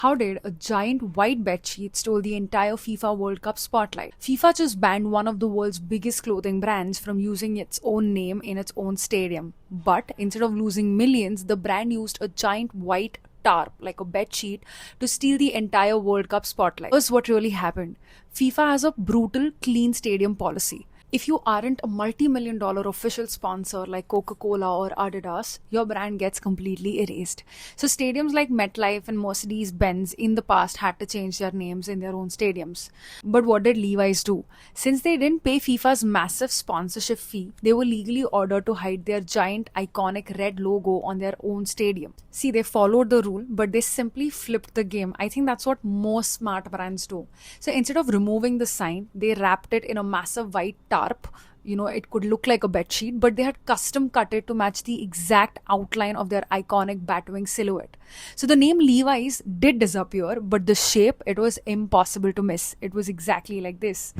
How did a giant white bedsheet stole the entire FIFA World Cup spotlight? FIFA just banned one of the world's biggest clothing brands from using its own name in its own stadium. But instead of losing millions, the brand used a giant white tarp, like a bedsheet, to steal the entire World Cup spotlight. Here's what really happened. FIFA has a brutal clean stadium policy. If you aren't a multi-million dollar official sponsor like Coca-Cola or Adidas, your brand gets completely erased. So stadiums like MetLife and Mercedes-Benz in the past had to change their names in their own stadiums. But what did Levi's do? Since they didn't pay FIFA's massive sponsorship fee, they were legally ordered to hide their giant iconic red logo on their own stadium. See, they followed the rule, but they simply flipped the game. I think that's what most smart brands do. So instead of removing the sign, they wrapped it in a massive white tarp. It could look like a bedsheet, but they had custom cut it to match the exact outline of their iconic Batwing silhouette. So the name Levi's did disappear, but the shape, it was impossible to miss. It was exactly like this.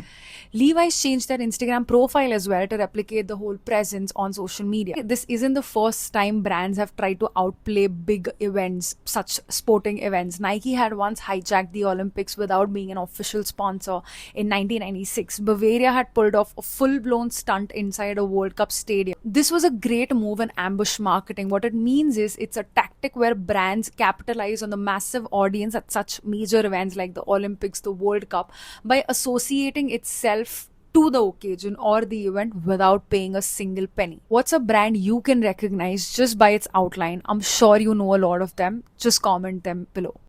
Levi's changed their Instagram profile as well to replicate the whole presence on social media. This isn't the first time brands have tried to outplay big events, such sporting events. Nike had once hijacked the Olympics without being an official sponsor in 1996. Bavaria had pulled off a full-blown stunt inside a World Cup stadium. This was a great move in ambush marketing. What it means is it's a tactic where brands capitalize on the massive audience at such major events like the Olympics, the World Cup, by associating itself to the occasion or the event without paying a single penny. What's a brand you can recognize just by its outline? I'm sure you know a lot of them. Just comment them below.